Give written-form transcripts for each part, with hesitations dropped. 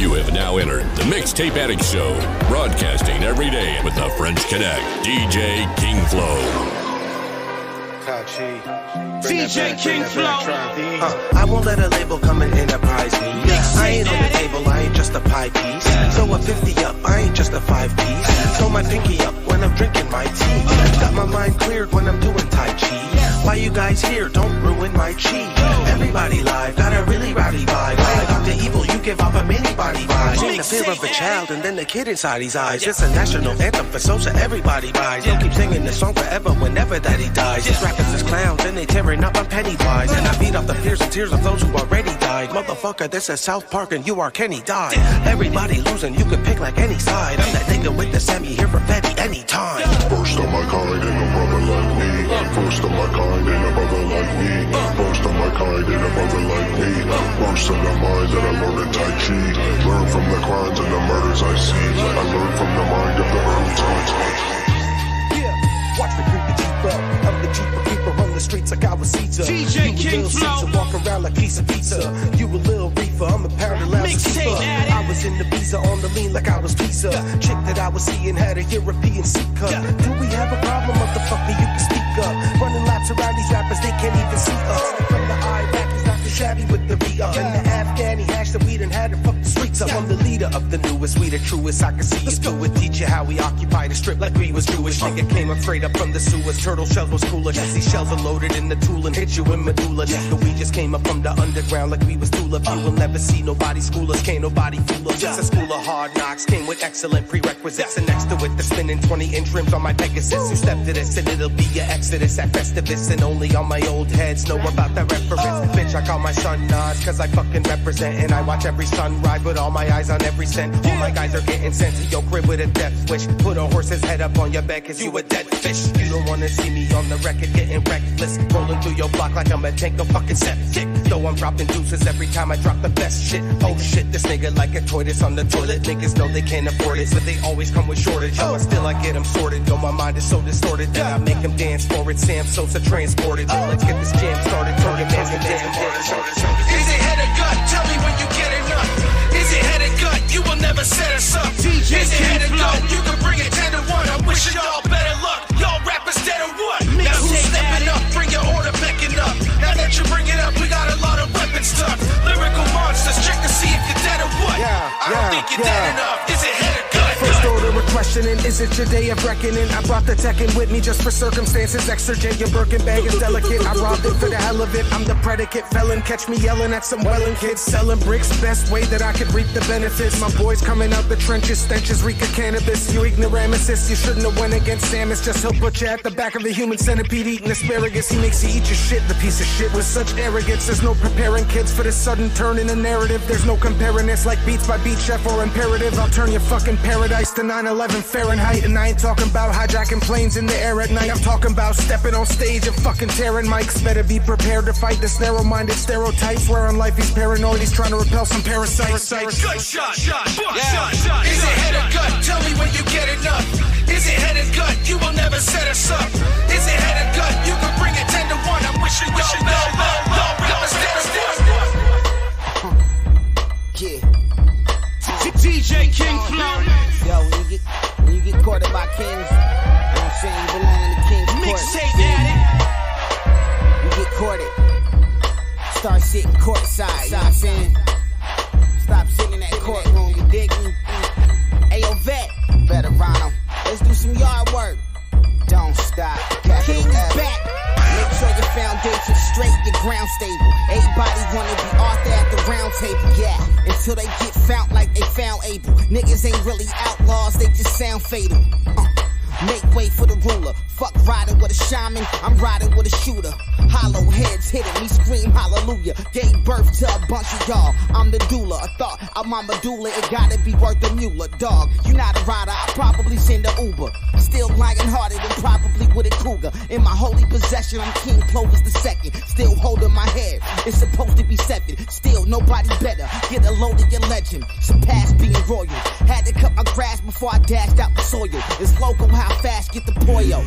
You have now entered the Mixtape Addict Show, broadcasting every day with the French Connect, DJ King Flow. DJ King Flow. I won't let a label come and enterprise me. I ain't on the table, I ain't just a pie piece. So a 50 up, I ain't just a 5-piece. Throw my pinky up when I'm drinking my tea. Got my mind cleared when I'm doing Tai Chi. Why you guys here? Don't ruin my chi. Everybody live, got a really rowdy vibe. I got the evil, you give off a mini body vibe. Ain't the fear of a child and then the kid inside his eyes. It's a national anthem for Sosa, everybody buys. Don't keep singing this song forever whenever that he dies. These rappers is clowns and they tearing up on Pennywise. And I beat off the fears and tears of those who already died. Motherfucker, this is South Park and you are Kenny died. Everybody losing, you can pick like any side. I'm that nigga with the semi here for Fetty anytime. First of my kind, ain't no brother like me. First of my kind, ain't a brother like me. First of my kind, ain't a brother like me. Worst of the mind that I learned in Tai Chi. Learn from the crimes and the murders I see. I learned from the mind of the early times. Yeah, watch me creep the Jeep up. I'm the Jeep keeper on the streets like I was Caesar. DJ King Flow. Walk around like piece of pizza. You a little reefer, I'm a pound of loud Mixtape Addict. I was in the visa on the lean like I was pizza. Chick that I was seeing had a European C cup. Do we have a problem, motherfucker? You can speak up. Running laps around these rappers, they can't even see us. From the Iraq is not the shabby with the re-up. And the Afghani hash that we done had to fuck the streets up. I'm the leader of the newest, we the truest. I can see you do it. Teach you how we occupy the strip like we was Jewish. Nigga came up straight up from the sewers. Turtle shells was cooler. These shells are loaded in the tool and hit you in medulla. Nigga, we just came up from the underground like we was Tula. You will never see nobody school us. Can't nobody fool us. Just a school of hard knocks. Came with excellent prerequisites. And next to it, the spinning 20-inch rims on my Pegasus. You step to this and it'll be your exodus at Festivus. And only on my old heads know about that reference. Bitch, I call my son Nas cause I fucking represent. And I watch every sunrise with all my eyes on every cent. All my guys are getting sent to your crib with a death wish. Put a horse's head up on your back cause you a dead fish. You don't wanna see me on the record getting reckless. Rolling through your block like I'm a tank of fucking septic. Though I'm dropping deuces every time I drop the best shit. Oh shit, this nigga like a tortoise on the toilet. Niggas know they can't afford it, so they always come with shortage. Yo, still I get them sorted. Though my mind is so distorted that I make them dance for it. Sam Sosa transported. Let's get this jam started. Turn your man's damn Is it head or gut? Tell me when you get enough. Is it head or gut? You will never set us up. DJ Is it head or King gut? Flow. You can bring it 10 to 1. I'm wishing y'all better luck. Y'all rappers dead or what? Now who's stepping up? Bring your order backing up. Now that you bring it up, we got a lot of weapons stuck. Lyrical monsters, check to see if you're dead or what. I don't think you're dead enough. Is it head or gut? First order of questioning, is it your day of reckoning? I brought the tech in with me just for circumstances exigent. Your Birkin bag is delicate, I robbed it for the hell of it. I'm the predicate felon, catch me yelling at some welling kids. Selling bricks, best way that I could reap the benefits. My boys coming out the trenches, stenches reek of cannabis. You ignoramuses, you shouldn't have went against Samus. Just he'll put you at the back of a human centipede eating asparagus. He makes you eat your shit, the piece of shit with such arrogance. There's no preparing kids for this sudden turn in the narrative. There's no comparing this like Beats by Beat Chef or Imperative. I'll turn your fucking paradise to 9/11 Fahrenheit. And I ain't talking about hijacking planes in the air at night. I'm talking about stepping on stage and fucking tearing mics. Better be prepared to fight this narrow-minded stereotype. Swear on life he's paranoid, he's trying to repel some parasites. Good shot. Is it head or gut? Tell me when you get enough. Is it head or gut? You will never set us up. Is it head or gut? You can bring it 10 to 1. I'm wishing y'all rappers dead or what? DJ King Flow. Yo, when you get courted by kings, you know what I'm saying, you belong in the king's court. Mixtape Addict. You get courted, start sitting courtside, you know what I'm saying? Stop sitting in that courtroom, you dig me? Ayo, vet, veterano, let's do some yard work. Don't stop, King's back. Make sure your foundation straight, your ground stable. Everybody wanna be Arthur at the round table, yeah. Until they get found like they found Abel. Niggas ain't really outlaws, they just sound fatal. Make way for the ruler. Fuck riding with a shaman, I'm riding with a shooter. Hollow heads hitting me, scream hallelujah. Gave birth to a bunch of y'all. I'm the doula. A thought of my medulla, it gotta be worth a mule. Dog, you not a rider, I probably send a Uber. Still lying hearted and probably with a cougar. In my holy possession, I'm King Clovis II. Still holding my head, it's supposed to be 7. Still nobody better, get a load of your legend. Surpass being royal. Had to cut my grass before I dashed out the soil. It's local how fast get the pollo.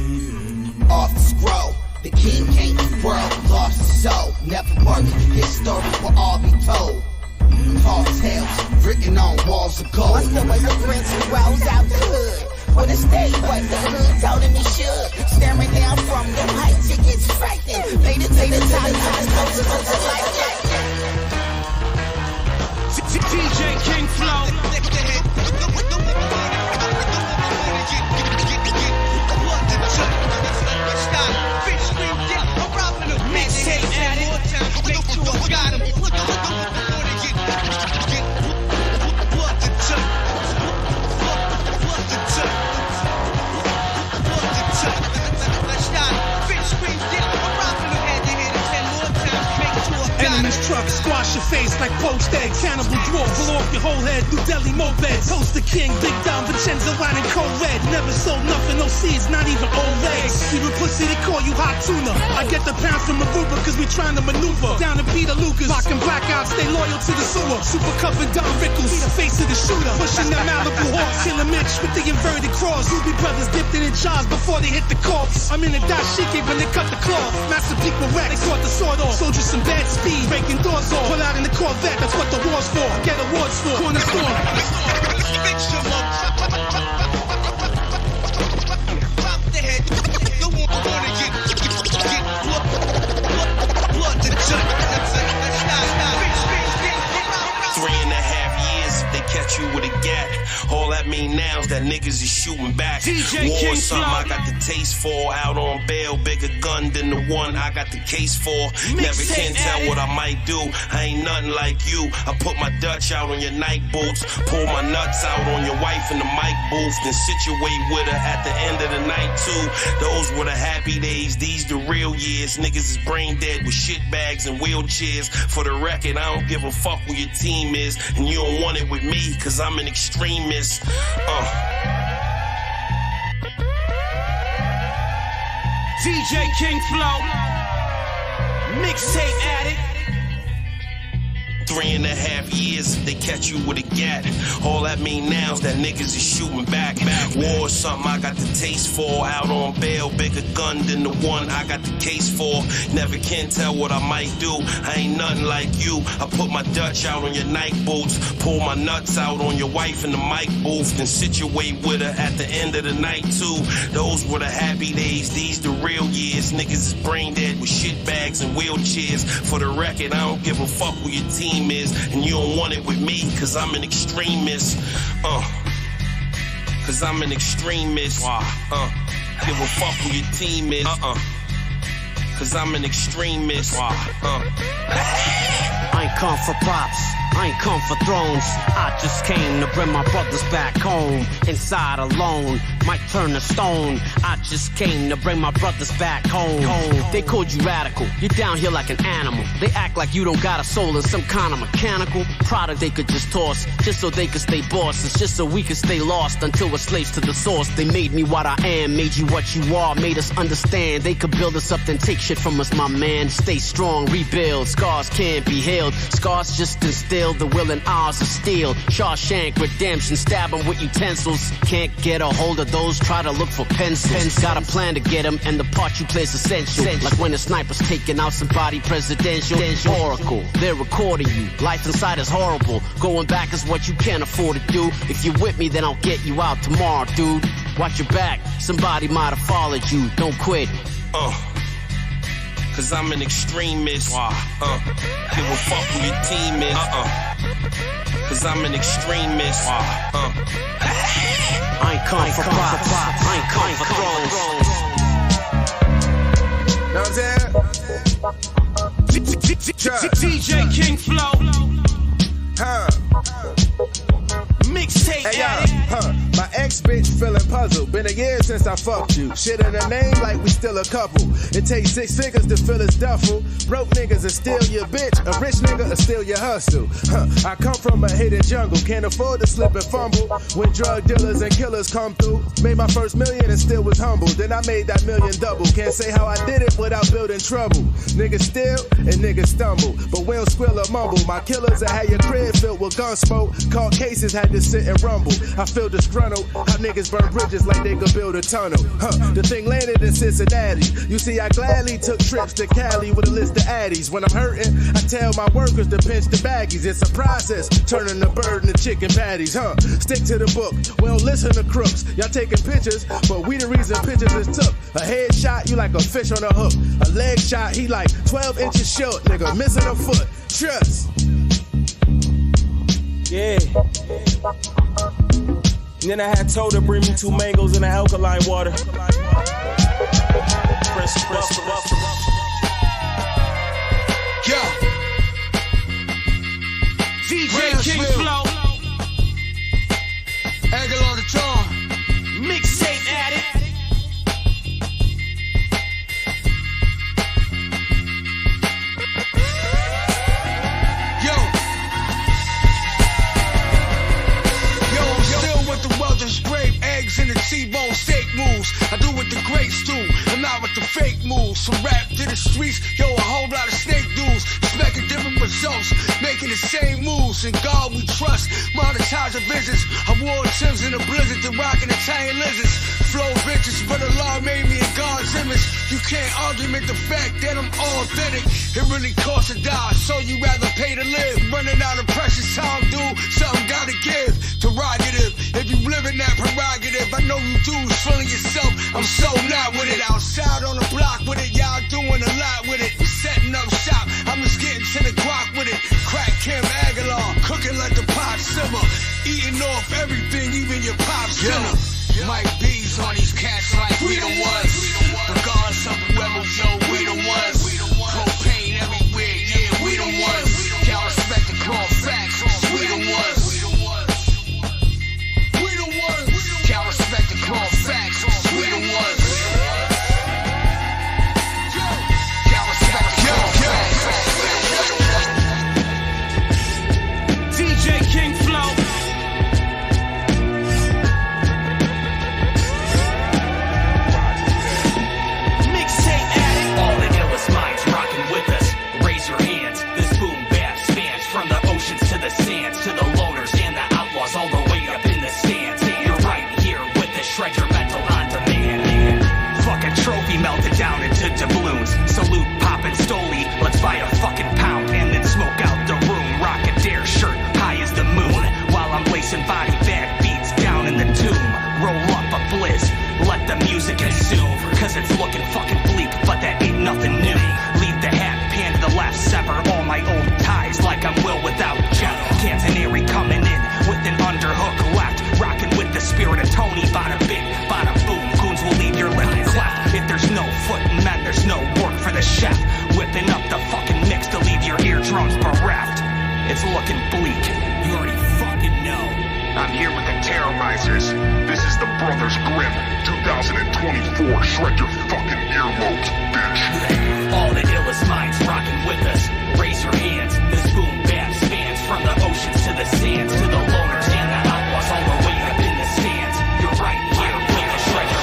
Off the scroll, the king came to the world, lost his soul. Never worked, his story will all be told. Tall tales, written on walls of gold. Once there was a prince who rose out the hood. When the state what the hood told him he should. Staring down from the height, it gets frightened. Made it to the top, like that. DJ King Flow. Mixtape Addict. Make sure I got him. Enemy's truck, squash your face like poached egg. Cannibal dwarf, blow off your whole head. New Delhi moped, toast the king, big down, Vincenzo wine and cold red. Never sold nothing, no seeds, not even old legs. You the pussy, they call you hot tuna. I get the pounds from Aruba, cause we trying to maneuver. Down to Peter Lucas, rockin' blackouts, stay loyal to the sewer. Super Cup and Don Rickles, see the face of the shooter. Pushing the Malibu Hawks, Killer Mitch with the inverted cross. Ruby brothers dipped it in jars before they hit the corpse. I'm in the dashiki when they cut the cloth. Master Peak with Rex, they caught the sword off. Soldiers some bad speed, breaking doors off. Pull out in the Corvette, that's what the war's for. Get awards for, cornerstone. Pop the head. You wanna get blood to jump. 3.5 years if they catch you with a gat. All that mean now is that niggas is shooting back. DJ War King something Flow. I got the taste for. Out on bail, bigger gun than the one I got the case for. Never can tell what I might do. I ain't nothing like you. I put my Dutch out on your night boots. Pull my nuts out on your wife in the mic booth. Then situate with her at the end of the night too. Those were the happy days. These the real years. Niggas is brain dead with shit bags and wheelchairs. For the record, I don't give a fuck who your team is. And you don't want it with me, cause I'm an extremist. DJ King Flow. Mixtape Addict. 3.5 years if they catch you with a gat. All that mean now is that niggas is shooting back. War something I got the taste for. Out on bail, bigger gun than the one I got the case for. Never can tell what I might do. I ain't nothing like you. I put my Dutch out on your night boots. Pull my nuts out on your wife in the mic booth. Then situate with her at the end of the night too. Those were the happy days. These the real years. Niggas is brain dead with shit bags and wheelchairs. For the record, I don't give a fuck who your team is, and you don't want it with me, cause I'm an extremist. Cause I'm an extremist. Give a fuck who your team is. Cause I'm an extremist. I ain't come for props, I ain't come for thrones. I just came to bring my brothers back home. Inside alone, might turn to stone. I just came to bring my brothers back home. They called you radical, you're down here like an animal. They act like you don't got a soul and some kind of mechanical product they could just toss, just so they could stay bosses, just so we could stay lost until we're slaves to the source. They made me what I am, made you what you are, made us understand. They could build us up, then take shit from us, my man. Stay strong, rebuild, scars can't be healed. Scars just instill the will in ours of steel. Shawshank redemption, stab them with utensils. Can't get a hold of those, try to look for pencils. Got a plan to get them, and the part you play's essential. Like when the sniper's taking out somebody presidential. Oracle, they're recording you. Life inside is horrible. Going back is what you can't afford to do. If you're with me, then I'll get you out tomorrow, dude. Watch your back, somebody might have followed you. Don't quit. Cause I'm an extremist. Give a fuck who your team is. Cause I'm an extremist. I ain't come for props, I ain't come for thrones. DJ King Flow. Mixtape Addict. My ex-bitch feeling puzzled. Been a year since I fucked you. Shit in her name like we still a couple. It takes 6 figures to fill his duffel. Broke niggas will steal your bitch. A rich nigga will steal your hustle. I come from a hidden jungle. Can't afford to slip and fumble. When drug dealers and killers come through. Made my first million and still was humble. Then I made that million double. Can't say how I did it without building trouble. Niggas steal and niggas stumble. But we don't squill or mumble. My killers that had your crib filled with gun smoke. Caught cases had to sit and rumble. I feel disgruntled. How niggas burn bridges like they could build a tunnel. The thing landed in Cincinnati. You see, I gladly took trips to Cali with a list of addies. When I'm hurting, I tell my workers to pinch the baggies. It's a process, turning the bird into chicken patties, Stick to the book, we don't listen to crooks. Y'all taking pictures, but we the reason pictures is took. A headshot, you like a fish on a hook. A leg shot, he like 12 inches short, nigga, missing a foot. Trust. Yeah. And then I had told her bring me 2 mangoes and an alkaline water. Press. Yo. DJ King Flow. Aguilar the Dawn. Mixtape Addict. Scrape eggs in the T-bone steak moves. I do what the greats do, I'm not with the fake moves. From rap to the streets, yo, a whole lot of snake dudes. Expecting different results, making the same moves. In God we trust, monetize the business. I wore Timbs in the blizzard to rockin' Italian lizards. Flow bitches, but Allah made me in God's image. You can't argument the fact that I'm authentic. It really costs to die, so you rather pay to live. Running out of precious time, dude, something gotta give. Prerogative, if you live in that prerogative, I know you dudes feeling yourself. I'm so not with it. Outside on the block with it, y'all doing a lot with it. Setting up shop, I'm just getting to the guac with it. Crack Kim Aguilar, cooking like the pot simmer. Eating off everything, even your pop dinner. Mike B's on these cats like we the ones. Regardless of whoever, yo, we the ones. Propane everywhere, yeah, we the ones. Y'all respect the core facts, we the ones. Y'all respect the core facts, we the ones. Y'all respect the core facts. DJ King Flow. Mixtape Addict. All the illest minds rocking with us. Raise your hands. This boom bap spans from the oceans to the sands, to the loners and the outlaws, all the way up in the stands. You're right here with the shred your mental on demand. Fucking trophy melted down into doubloons. Salute Pop and Stoli. Let's buy a fucking pound and then smoke out the room. Rock a dare shirt high as the moon, while I'm lacing body bag beats down in the tomb. Roll up a blizz, let the music consume, cause it's looking fucking bleak, but that ain't nothing new. Leave the hat, pan to the left, sever all my old ties like I'm Will without Jeff. Cantonary coming in with an underhook left, rocking with the spirit of Tony. Bada bing, bada boom, goons will leave your lip cleft. If there's no foot men, there's no work for the chef. Whipping up the fucking mix to leave your eardrums bereft. It's looking bleak, you already fucking know. I'm here with the Terrorizers. This is the Brothers Grimm 2024. Shred your fucking earlobes, bitch. All the illest minds rocking with us. Raise your hands. This boom bap spans from the oceans to the sands, to the loners and the outlaws, all the way up in the stands. You're right here with the shred your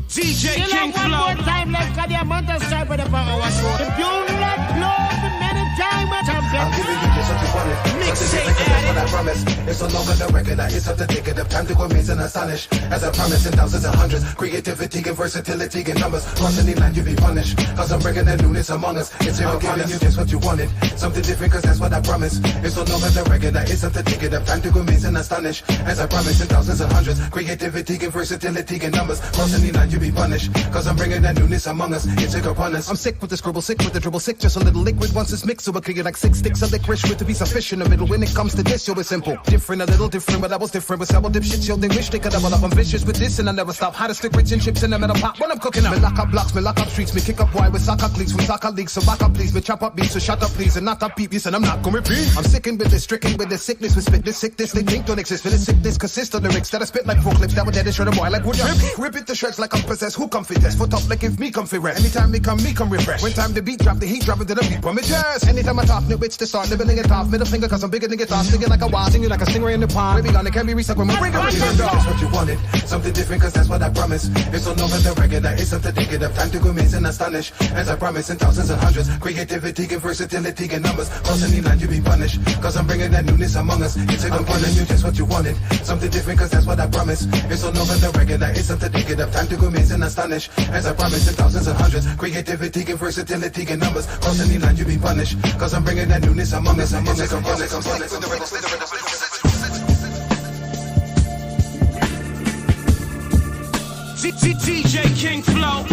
DJ King Flow. One more time, let's get the amount of stripe for the power was for the not blow the many time I'm giving you just what you wanted. Mixtape Addict. That's what I promise. It's no longer the record. It's up to take it. The time to go amaze and astonish. As I promise in thousands and hundreds. Creativity and versatility and numbers. Cross any line, you be punished. Cause I'm bringing the newness among us. It's here giving you just what you wanted. Something different cause that's what I promise. It's no longer the record. It's up to take it. The time to go amaze and astonish. As I promise in thousands and hundreds. Creativity and versatility and numbers. Cross any line, you be punished. Cause I'm bringing that newness among us. It's here upon us. I'm sick with the scribble, sick with the dribble, sick. Just a little liquid once it's mixed. So I create like 6 sticks of licorice with a piece of fish in the middle. When it comes to this, yo, it's simple. Different, a little different, but I was different with sour dip shit, yo. They wish they could double up. I'm vicious with this and I never stop. How to stick rich and chips in the middle pot when I'm cooking up. Me lock up blocks, me lock up streets, me kick up wide with soccer cleats from soccer leagues. So back up please, me chop up beats, so shut up please and not up peep. Yes, and I'm not gonna repeat. I'm sickened with this, stricken with this sickness, with spit this sickness. They think don't exist, but this sickness consists of lyrics that I spit like clips that were dead and shred a boy like wood. Rip it to shreds like I'm possessed. Who comfy test? Foot up like if me comfy rest. Anytime me come refresh. When time the beat drop, the heat drop into the beat from me jazz. Anytime I talk, new bitch to start nibbling it off. Middle finger cause I'm bigger than guitar, singing like a wild, singing like a Stingray in the pond, baby gun, it can be recycled. My ring is turned off. That's what you wanted, something different, cause that's what I promised. It's no longer the regular, it's something to take it up. Time to go amaze and astonish. As I promise in thousands and hundreds, creativity and versatility and numbers. Cross any line, you be punished, cause I'm bringing that newness among us. It's a component, you just what you wanted, something different, cause that's what I promised. It's no longer the regular, it's something to take it up. Time to go amaze and astonish. As I promise in thousands and hundreds, creativity and versatility and numbers. Cross any line, you be punished, cause I'm bringing that newness among us. DJ King Flow.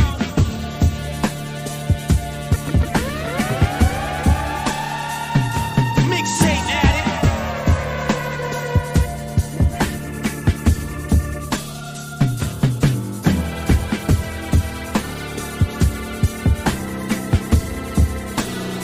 Mixtape Addict.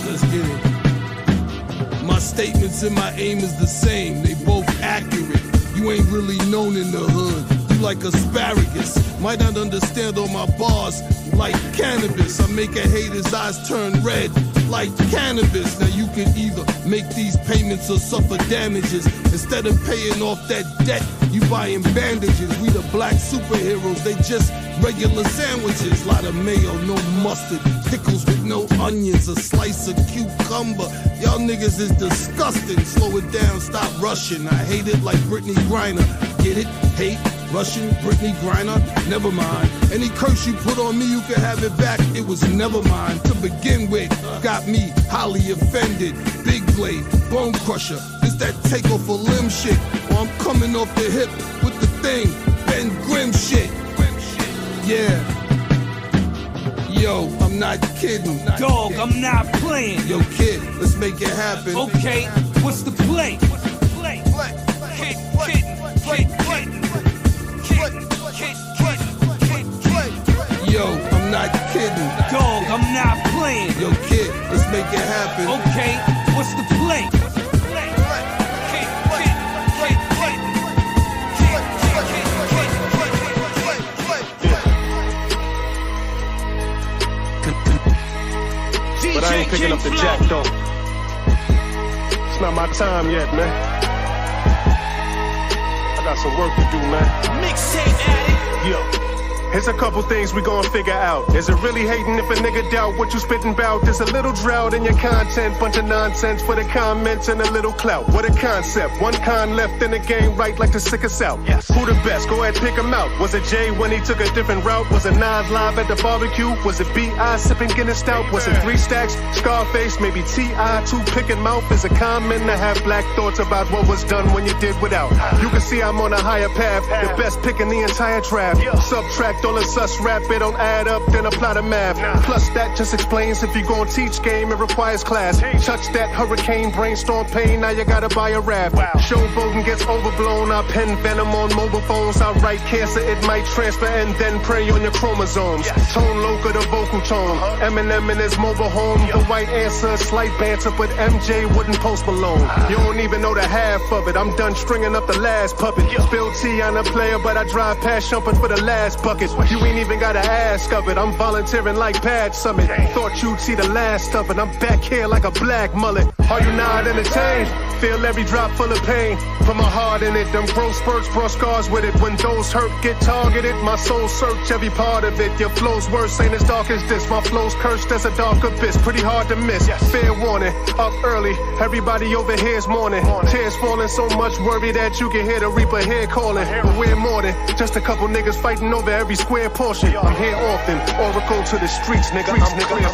Let's get it. My statements and my aim is the same. They both accurate. You ain't really known in the hood. Like asparagus, might not understand all my bars like cannabis. I make a hater's eyes turn red like cannabis. Now you can either make these payments or suffer damages. Instead of paying off that debt, you buying bandages. We the black superheroes, they just regular sandwiches. Lot of mayo, no mustard, pickles with no onions, a slice of cucumber. Y'all niggas is disgusting. Slow it down, stop rushing. I hate it like Brittany Griner. Get it? Hate? Russian, Brittany Griner, never mind. Any curse you put on me, you can have it back. It was never mine to begin with. Got me highly offended. Big blade, bone crusher. This that take off a limb shit. Or I'm coming off the hip with the thing. Ben Grimm shit. Yeah. Yo, I'm not kidding. Dog, I'm not playing. Yo, kid, let's make it happen. Okay, what's the play? Yo, I'm not kidding. Dog, I'm not playing. Yo, kid, let's make it happen. Okay, what's the play? But I ain't picking up the jack though. It's not my time yet, man. I got some work to do, man. Mixtape Addict. Yo. Here's a couple things we gon' figure out. Is it really hating if a nigga doubt what you spittin' bout? There's a little drought in your content, bunch of nonsense for the comments and a little clout. What a concept, one con left in the game, right like the sickest out. Yes. Who the best? Go ahead, pick him out. Was it Jay when he took a different route? Was it Nas live at the barbecue? Was it B.I. sipping Guinness stout? Was it 3 Stacks, Scarface, maybe T.I. 2 picking mouth? Is it common to have black thoughts about what was done when you did without? You can see I'm on a higher path, the best pick in the entire draft. Subtract all the sus rap, it don't add up, then apply the math. Plus that just explains if you gon' teach game, it requires class. Touch that hurricane, brainstorm pain, now you gotta buy a raft. Showboating gets overblown, I pen venom on mobile phones. I write cancer, it might transfer and then prey on your chromosomes. Tone local the vocal tone, Eminem in his mobile home. The white answer, slight banter, but MJ wouldn't post Malone. You don't even know the half of it, I'm done stringing up the last puppet. Spill tea on a player, but I drive past jumping for the last bucket. You ain't even gotta ask of it, I'm volunteering like Pad Summit. Thought you'd see the last of it, I'm back here like a black mullet. Are you not entertained? Feel every drop full of pain. Put my heart in it, them growth spurts brought scars with it. When those hurt get targeted, my soul search every part of it. Your flow's worse, ain't as dark as this. My flow's cursed as a dark abyss, pretty hard to miss. Fair warning, up early, everybody over here's mourning. Tears falling, so much worry that you can hear the reaper here calling. But we're more than just a couple niggas fighting over every square portion. I'm here often, oracle to the streets, nigga. I'm clear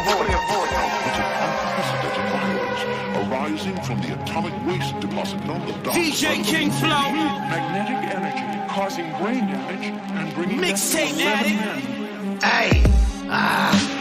arising from the atomic waste deposit on the dark DJ King Flow. Magnetic energy causing brain damage and bringing Mixtape Addict. Hey,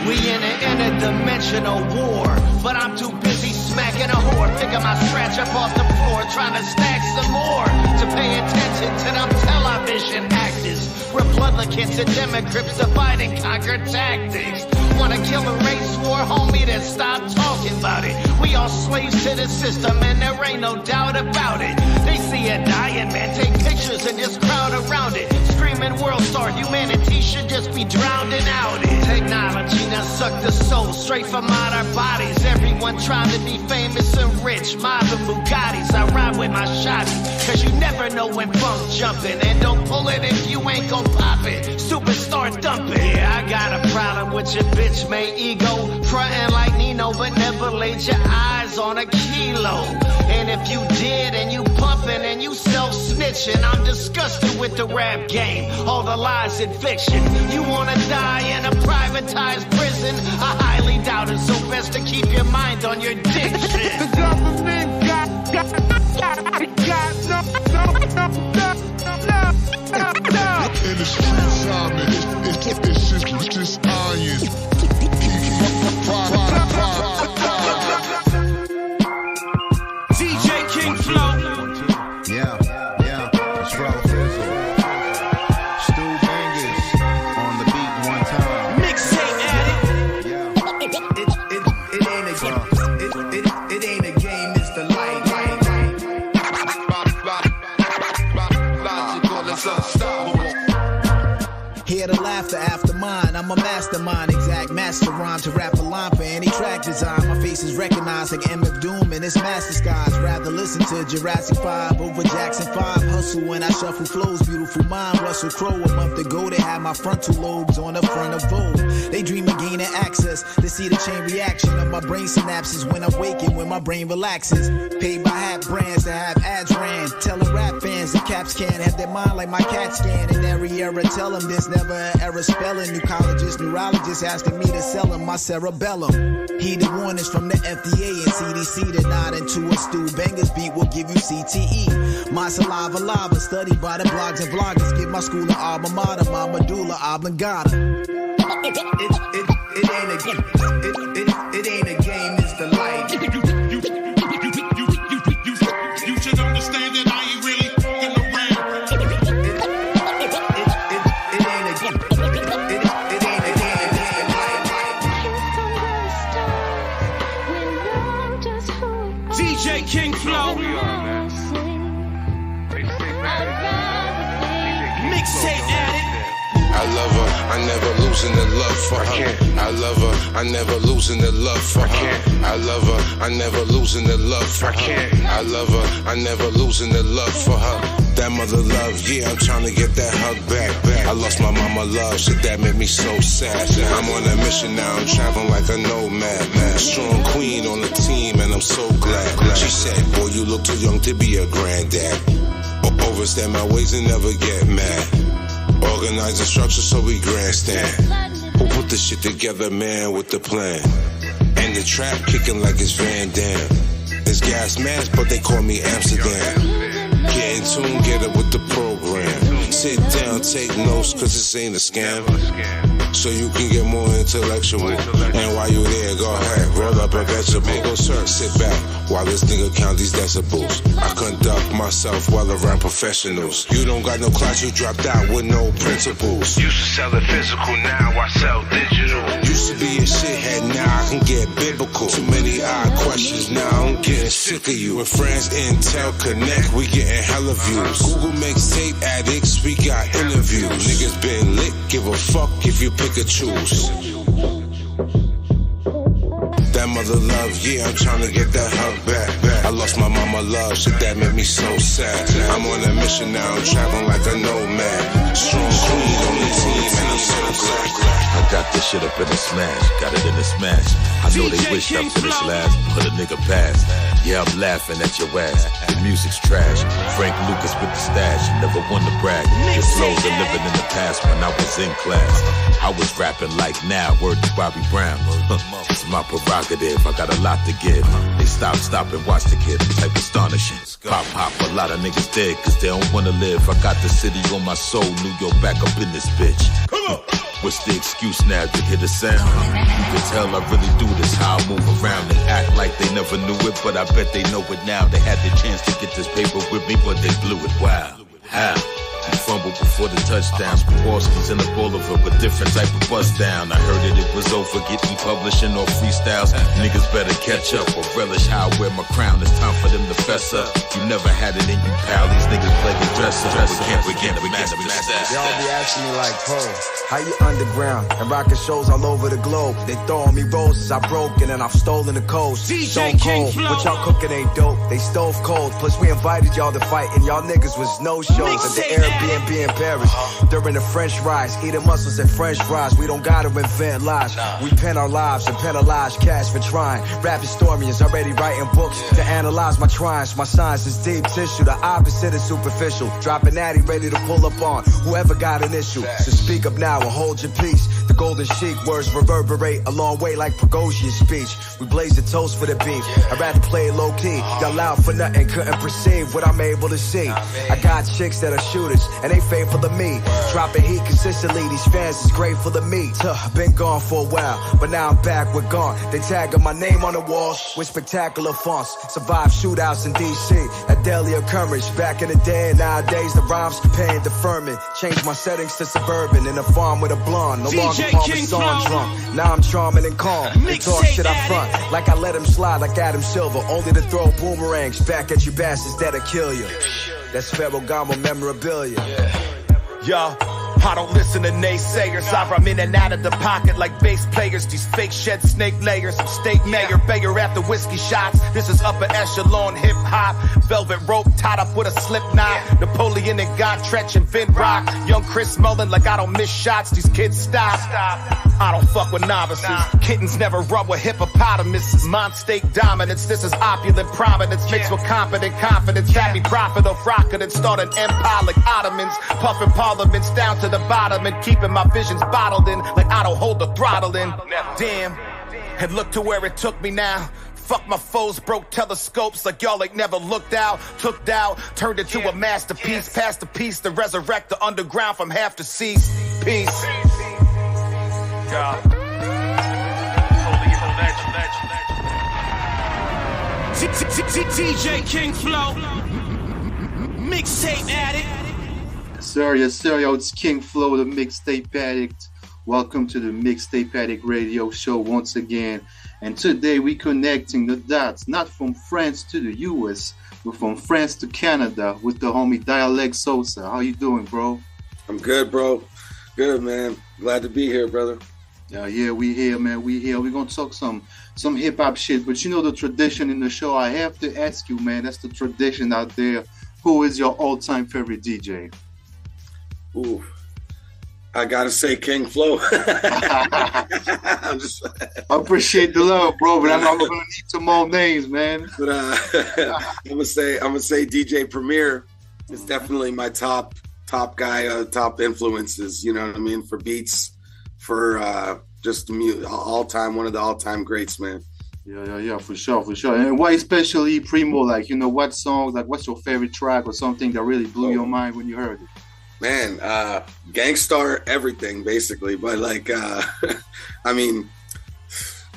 we in an interdimensional war, but I'm too busy smacking a whore. Picking my scratch up off the floor, trying to stack some more to pay attention to them television actors. Republicans and Democrats divide and conquer tactics. Wanna kill a race war, homie, then stop talking about it. We all slaves to the system and there ain't no doubt about it. They see a dying man, take pictures and just crowd around it. Screaming world star, humanity should just be drowning out it. Technology now suck the soul straight from out our bodies. Everyone one trying to be famous and rich. Modern Bugattis, I ride with my shotty. Cause you never know when funk jumping. And don't pull it if you ain't gon' pop it. Superstar dumping. Yeah, I got a problem with your bitch made ego. Frontin' like Nino, but never laid your eyes on a kilo. And if you did and you pumping and you self-snitching, I'm disgusted with the rap game. All the lies and fiction. You wanna die in a privatized prison? I highly doubt it, so best to keep your mind on your diction. The government got In the street, Simon, it's just iron. DJ King Flow. Yeah, it's Roll Fizzle. Stu Bangers on the beat one time. Mixtape Addict. It ain't a game, it's the light. Logical, it's unstoppable. Hear the laughter after mine. I'm a mastermind, exact master rhyme to rap a line for any track design. My face is recognized like MF Doom in its master skies. Rather listen to Jurassic 5 over Jackson 5. Hustle when I shuffle flows, beautiful mind. Russell Crowe, a month ago they had my frontal lobes on the front of Vogue. They dream of gaining access to see the chain reaction of my brain synapses when I'm waking, when my brain relaxes. Paid by hat brands to have ads ran. Telling rap fans the caps can't have their mind like my CAT scan. In every era, tell them there's never an error spelling. New colleges, neurologists asking me to sell them my cerebellum. Heeded warnings from the FDA and CDC to nod into a Stu Bangers beat will give you CTE. My saliva lava, studied by the blogs and bloggers. Give my school an alma mater, my medulla oblongata. It ain't a game, it's the light. You should understand that I ain't really in the round. It ain't a game. DJ King Flow. Mixtape Addict. I love her, I never losing the love for her. I love her, I never losing the love for her. I love her, I never losing the love for her. I love her, I never losing the love for her. That mother love, yeah, I'm trying to get that hug back. I lost my mama love, shit that made me so sad. I'm on a mission now, I'm traveling like a nomad. Strong queen on the team, and I'm so glad. She said, boy, you look too young to be a granddad. Overstand my ways and never get mad. Organize the structure so we grandstand. Who put this shit together, man, with the plan? And the trap kicking like it's Van Damme. It's gas mask, but they call me Amsterdam. Get in tune, get it with the program. Sit down, take notes, cause this ain't a scam. So you can get more intellectual. And while you there, go ahead, roll up a vegetable. Go search, sit back, while this nigga count these decibels. I conduct myself well around professionals. You don't got no class, you dropped out with no principles. Used to sell it physical, now I sell digital. Used to be a shithead, now I can get biblical. Too many odd questions, now I'm getting sick of you. With friends, Intel Connect, we getting hella views. Google Mixtape Addicts, we got interviews. Niggas been lit, give a fuck if you pick or choose. That mother love, yeah, I'm trying to get that hug back. I lost my mama love, shit that made me so sad. I'm on a mission now, I'm traveling like a nomad. Strong queen on the team, and I'm so glad. I got this shit up in a smash, got it in a smash. I know they wished up to this last, put a nigga past. Yeah, I'm laughing at your ass, the music's trash. Frank Lucas with the stash, never won to brag. Your flows are living in the past when I was in class. I was rapping like now, word to Bobby Brown. It's my prerogative, I got a lot to give. They stop and watch the kid, type astonishing. Pop, a lot of niggas dead, cause they don't wanna live. I got the city on my soul, New York back up in this bitch. Come on! What's the excuse now to hear the sound? You can tell I really do this, how I move around. They act like they never knew it, but I bet they know it now. They had the chance to get this paper with me, but they blew it. Wow. How? He fumbled before the touchdowns. Proportions in the boulevard with different type of bust down. I heard that it was over getting publishing or freestyles. Niggas better catch up or relish how I wear my crown. It's time for them to fess up. You never had it in you, pal. These niggas play the dress up. We can't master that. Y'all be asking me like, Poe, how you underground and rocking shows all over the globe? They throwing me roses, I broke and then I've stolen the coast. Stone cold, what y'all cooking ain't dope. They stove cold. Plus we invited y'all to fight and y'all niggas was no shows at the Airbnb in Paris. During the French rise, eating mussels and French fries. We don't gotta invent lies. We pen our lives and penalize cash for trying. Rap historians already writing books to analyze my triumphs. My science is deep tissue, the opposite is superficial. Dropping natty ready to pull up on whoever got an issue. So speak up now and hold your peace. The golden chic words reverberate a long way like Prigozhin's speech. We blaze the toast for the beef. I'd rather play it low key. Y'all loud for nothing, couldn't perceive what I'm able to see. I got chicks that are shooters and they faithful to me. Dropping heat consistently, these fans is grateful to me. Been gone for a while, but now I'm back with gone. They tagging my name on the wall with spectacular fonts. Survived shootouts in DC, a daily occurrence. Back in the day, nowadays the rhymes paying deferment. Changed my settings to suburban in a farm with a blonde. No longer Parmesan drunk. Now I'm charming and calm. They talk shit up front, like I let him slide like Adam Silver, only to throw boomerangs back at you bastards that'll kill you. That's Ferragamo memorabilia. Yo, I don't listen to naysayers. I run in and out of the pocket like bass players. These fake shed snake layers. I'm state mayor, Bayer after whiskey shots. This is upper echelon hip hop. Velvet rope tied up with a slip knot. Napoleon and Gottretch and Vin Rock. Young Chris Mullen like I don't miss shots. These kids stop. I don't fuck with novices. Kittens never rub with hippopotamuses. Mind state dominance. This is opulent prominence mixed with competent confidence. That me profit off rocket and start an empire like Ottomans. Puffin' parliaments down to the bottom and keeping my visions bottled in like I don't hold the throttle in. Damn, and look to where it took me now. Fuck my foes, broke telescopes like y'all ain't never looked out. Took out, turned it to a masterpiece. Past the piece to resurrect the underground from half deceased. Peace. DJ King Flow, Mixtape Addict. Yes sir, yo, it's King Flow, the Mixtape Addict. Welcome to the Mixtape Addict radio show once again. And today we connecting the dots, not from France to the US, but from France to Canada with the homie Dialect Sosa. How you doing, bro? I'm good, bro. Good, man. Glad to be here, brother. Yeah, we here, man. We here. We're gonna talk some hip-hop shit, but you know the tradition in the show. I have to ask you, man, that's the tradition out there. Who is your all-time favorite DJ? Ooh, I gotta say King Flow. I appreciate the love, bro, but I'm gonna need some more names, man. But I'm gonna say DJ Premier is definitely my top guy, top influences. You know what I mean, for beats, for just all-time, one of the all-time greats, man. Yeah, for sure. And why especially Primo? Like, you know, what songs? Like, what's your favorite track or something that really blew your mind when you heard it? Man, Gangstar, everything basically, but like, I mean,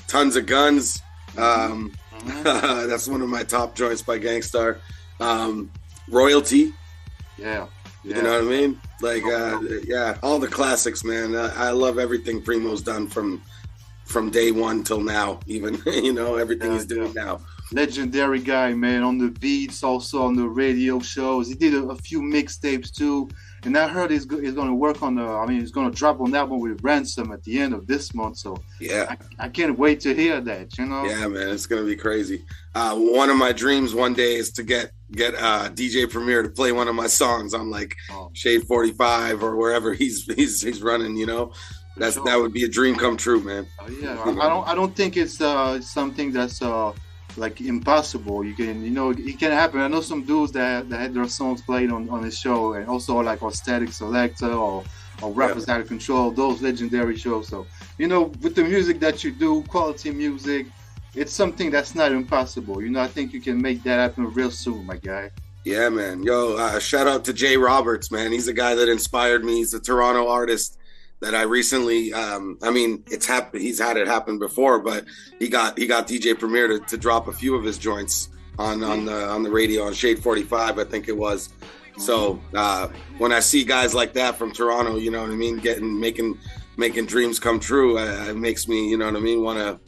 Tons of Guns. That's one of my top joints by Gangstar. Royalty. Yeah. You know what I mean? Like, yeah, all the classics, man. I love everything Primo's done from day one till now, even, you know, everything he's doing now. Legendary guy, man, on the beats, also on the radio shows. He did a few mixtapes too. And I heard he's going to work on he's going to drop on that one with Ransom at the end of this month. So yeah, I can't wait to hear that, you know? Yeah, man, it's going to be crazy. One of my dreams one day is to get DJ Premier to play one of my songs on like Shade 45 or wherever he's running, you know? That would be a dream come true, man. Yeah, I don't think it's something that's like impossible. It can happen. I know some dudes that had their songs played on his show, and also like on Static Selector or Rappers Out of Control, those legendary shows. So, you know, with the music that you do, quality music, it's something that's not impossible. You know, I think you can make that happen real soon, my guy. Yeah, man. Yo, shout out to Jay Roberts, man. He's a guy that inspired me. He's a Toronto artist that I recently, it's happened. He's had it happen before, but he got DJ Premier to drop a few of his joints on the radio on Shade 45, I think it was. So when I see guys like that from Toronto, you know what I mean, making dreams come true, it makes me, you know what I mean,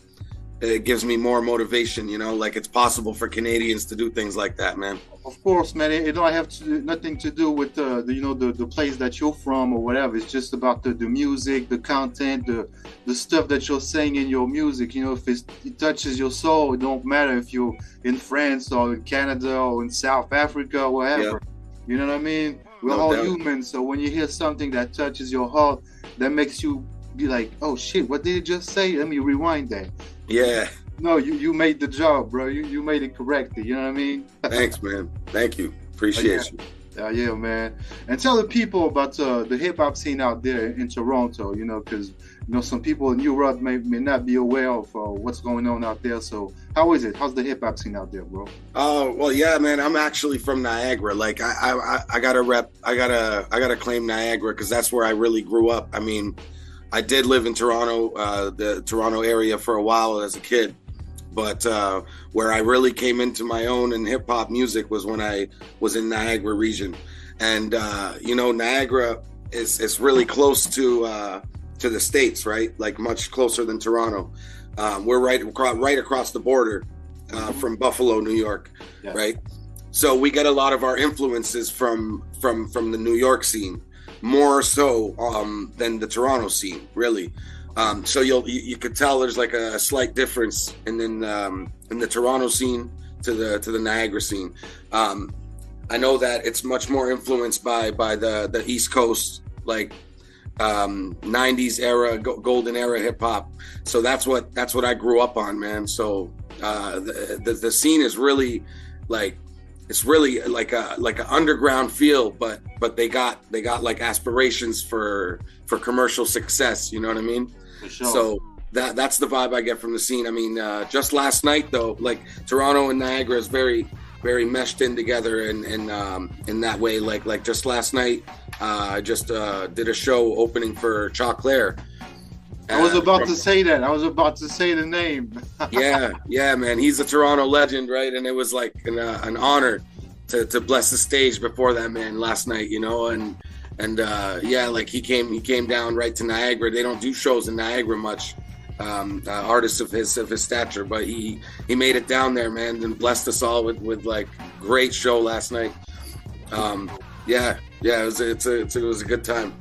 it gives me more motivation, you know, like it's possible for Canadians to do things like that, man. Of course, man. It don't have nothing to do with the place that you're from or whatever. It's just about the music, the content, the stuff that you're saying in your music. You know, if it touches your soul, it don't matter if you're in France or in Canada or in South Africa or whatever. Yeah. You know what I mean? We're all humans. So when you hear something that touches your heart, that makes you be like, oh shit, what did it just say? Let me rewind that. Yeah. No, you made the job, bro. You made it correctly. You know what I mean? Thanks, man. Thank you. Appreciate you. Yeah, man. And tell the people about the hip hop scene out there in Toronto. You know, because some people in Europe may not be aware of what's going on out there. So how is it? How's the hip hop scene out there, bro? Oh well, yeah, man. I'm actually from Niagara. Like I gotta rep. I gotta claim Niagara because that's where I really grew up. I mean, I did live in Toronto, the Toronto area for a while as a kid. But where I really came into my own in hip hop music was when I was in Niagara region, and Niagara is really close to the States, right? Like much closer than Toronto. We're right across the border from Buffalo, New York, right? So we get a lot of our influences from the New York scene, more so than the Toronto scene, really. So you could tell there's like a slight difference in the Toronto scene to the Niagara scene. I know that it's much more influenced by the East Coast, like 90s era, golden era hip hop. So that's what I grew up on, man. So the scene is really like, it's really like an underground feel, but they got like aspirations for commercial success. You know what I mean? For sure. So that's the vibe I get from the scene. I mean, just last night though, like Toronto and Niagara is very, very meshed in together, and in that way, like just last night, I just did a show opening for Choclair. I was about to say that. I was about to say the name. yeah, man. He's a Toronto legend, right? And it was like an honor to bless the stage before that man last night, you know. And like he came down right to Niagara. They don't do shows in Niagara much. Artists of his stature, but he made it down there, man, and blessed us all with like great show last night. It was a good time.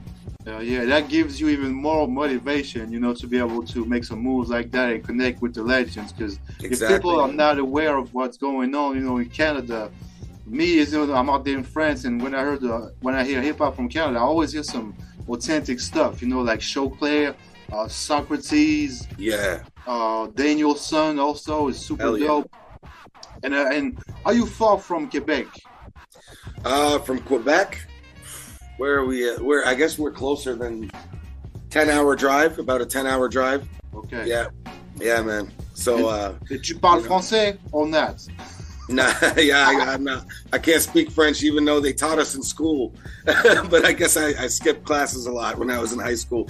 Yeah, that gives you even more motivation, you know, to be able to make some moves like that and connect with the legends. Because if people are not aware of what's going on, you know, in Canada, I'm out there in France, and when I hear hip hop from Canada, I always hear some authentic stuff, you know, like Choclair, Socrates, Danielson also is super dope. And are you far from Quebec? From Quebec? Where are we at? I guess we're closer than 10-hour drive, about a 10-hour drive. Okay. Yeah, man. So, tu parles français or not? Nah, I'm not. I can't speak French, even though they taught us in school. But I guess I skipped classes a lot when I was in high school.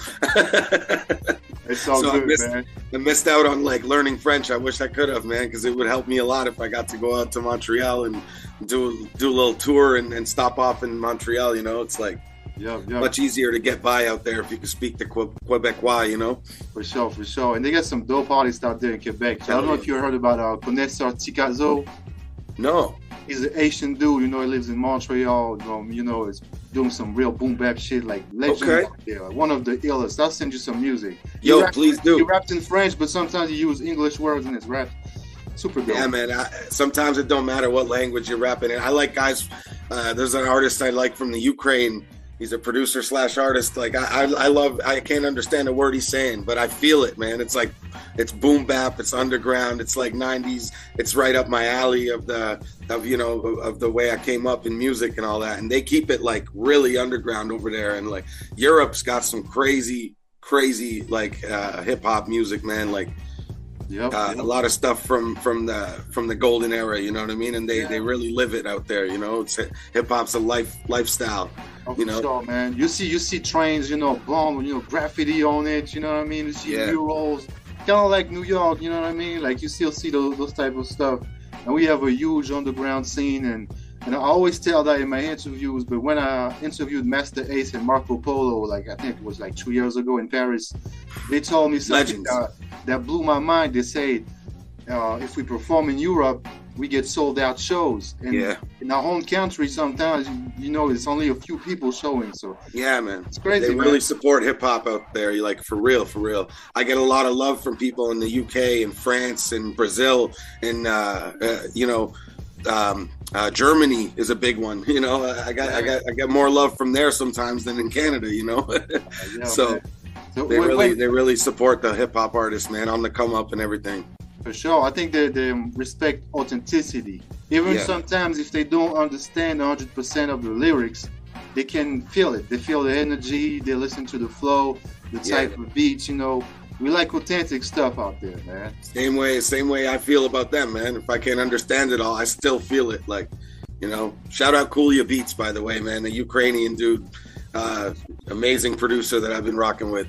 It's all good, man. I missed out on like learning French. I wish I could have, man, because it would help me a lot if I got to go out to Montreal and do a little tour and stop off in Montreal. You know, it's like much easier to get by out there if you can speak the Quebecois. You know, for sure. And they got some dope artists out there in Quebec. So I don't know if you heard about Connaisseur Ticazo. No. He's an Asian dude, you know, he lives in Montreal, you know, is doing some real boom bap shit, like legend. Yeah, one of the illest. I'll send you some music. Please do. He raps in French, but sometimes he uses English words in his rap. Super dope. Yeah, man. Sometimes it don't matter what language you're rapping in. I like guys, there's an artist I like from the Ukraine. He's a producer / artist. Like I can't understand a word he's saying, but I feel it, man. It's like, it's boom bap, it's underground, it's like 90s. It's right up my alley of the way I came up in music and all that. And they keep it like really underground over there. And like Europe's got some crazy like hip hop music, man. Like a lot of stuff from the golden era, you know what I mean? And they really live it out there, you know. It's hip hop's a lifestyle. Oh, you know, sure, man. You see trains, you know, bomb, you know, graffiti on it, you know what I mean? You see murals, kind of like New York, you know what I mean? Like you still see those type of stuff. And we have a huge underground scene, and And I always tell that in my interviews, but when I interviewed Master Ace and Marco Polo, like I think it was like 2 years ago in Paris, they told me something that blew my mind. They say, if we perform in Europe, we get sold out shows. And in our own country, sometimes, you know, it's only a few people showing. So yeah, man, it's crazy. They really support hip hop out there. You're like, for real, for real. I get a lot of love from people in the UK and France and Brazil and you know, Germany is a big one. You know, I get more love from there sometimes than in Canada. You know, so they really support the hip hop artists, man, on the come up and everything. For sure. I think they respect authenticity. Even sometimes if they don't understand 100% of the lyrics, they can feel it. They feel the energy, they listen to the flow, the type of beats, you know. We like authentic stuff out there, man. Same way I feel about them, man. If I can't understand it all, I still feel it. Like, you know, shout out Coolya Beats, by the way, man. The Ukrainian dude, amazing producer that I've been rocking with.